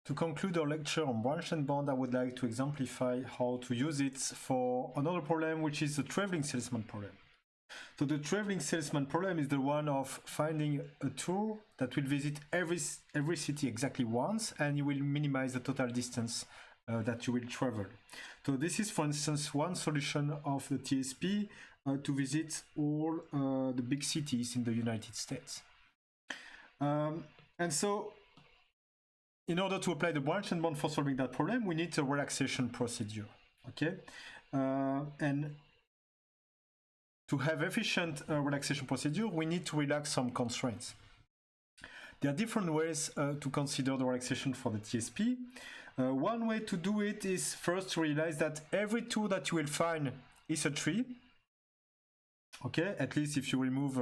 To conclude our lecture on branch and bond, I would like to exemplify how to use it for another problem, which is the traveling salesman problem. So the traveling salesman problem is the one of finding a tour that will visit every city exactly once, and you will minimize the total distance that you will travel. So this is, for instance, one solution of the TSP to visit all the big cities in the United States. And so in order to apply the branch and bond for solving that problem, we need a relaxation procedure, okay? And to have efficient relaxation procedure, we need to relax some constraints. There are different ways to consider the relaxation for the TSP. One way to do it is first to realize that every tour that you will find is a tree, okay? At least if you remove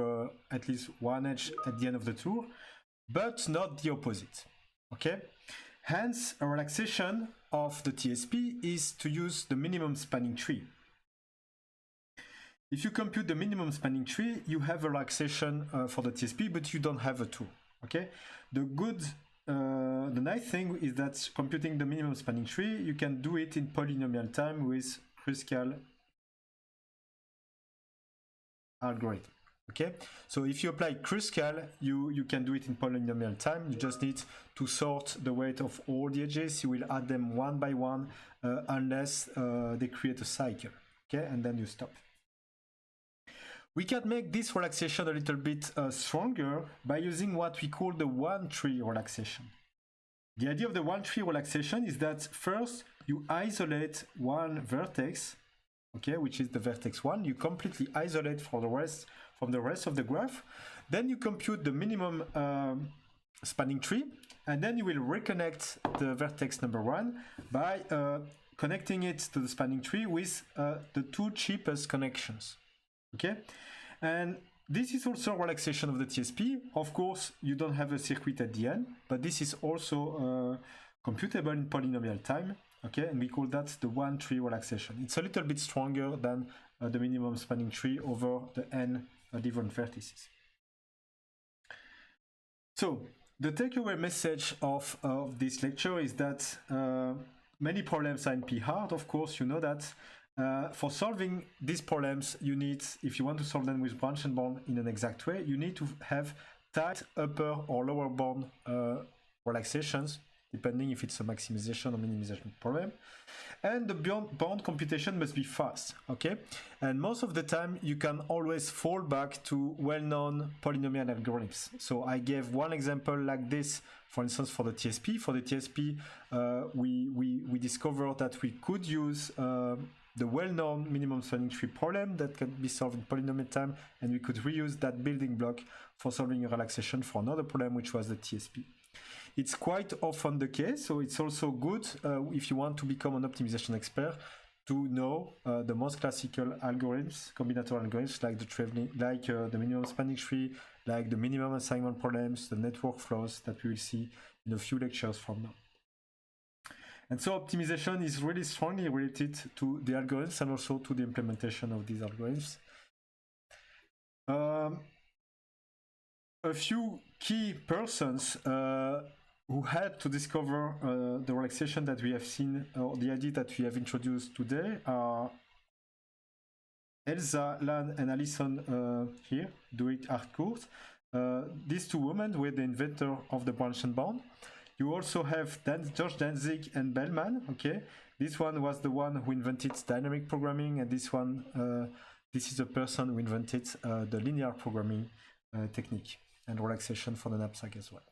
at least one edge at the end of the tour, but not the opposite, okay? Hence, a relaxation of the TSP is to use the minimum spanning tree. If you compute the minimum spanning tree, you have a relaxation for the TSP, but you don't have a tour, okay? The nice thing is that computing the minimum spanning tree, you can do it in polynomial time with Kruskal algorithm. Okay, so if you apply Kruskal, you can do it in polynomial time. You just need to sort the weight of all the edges. You will add them one by one unless they create a cycle. Okay, and then you stop. We can make this relaxation a little bit stronger by using what we call the one-tree relaxation. The idea of the one-tree relaxation is that first you isolate one vertex, okay, which is the vertex 1. You completely isolate from the rest of the graph. Then you compute the minimum spanning tree, and then you will reconnect the vertex number 1 by connecting it to the spanning tree with the two cheapest connections. Okay, and this is also a relaxation of the TSP. Of course, you don't have a circuit at the end, but this is also computable in polynomial time. Okay, and we call that the one-tree relaxation. It's a little bit stronger than the minimum spanning tree over the n different vertices. So the takeaway message of this lecture is that many problems are NP hard. Of course, you know that. For solving these problems, you need, if you want to solve them with branch and bond in an exact way, you need to have tight upper or lower bound relaxations, depending if it's a maximization or minimization problem. And the bond computation must be fast, okay? And most of the time, you can always fall back to well-known polynomial algorithms. So I gave one example like this, for instance, for the TSP. For the TSP, we discovered that we could use the well-known minimum spanning tree problem that can be solved in polynomial time, and we could reuse that building block for solving a relaxation for another problem, which was the TSP. It's quite often the case, so it's also good if you want to become an optimization expert to know the most classical algorithms, combinatorial algorithms like the minimum spanning tree, like the minimum assignment problems, the network flows that we will see in a few lectures from now. And so optimization is really strongly related to the algorithms and also to the implementation of these algorithms. A few key persons who had to discover the relaxation that we have seen, or the idea that we have introduced today, are Elsa, Lan, and Alison here, doing Harcourt. These two women were the inventor of the branch and bond. You also have George Danzig and Bellman, okay? This one was the one who invented dynamic programming, and this one, this is the person who invented the linear programming technique and relaxation for the knapsack as well.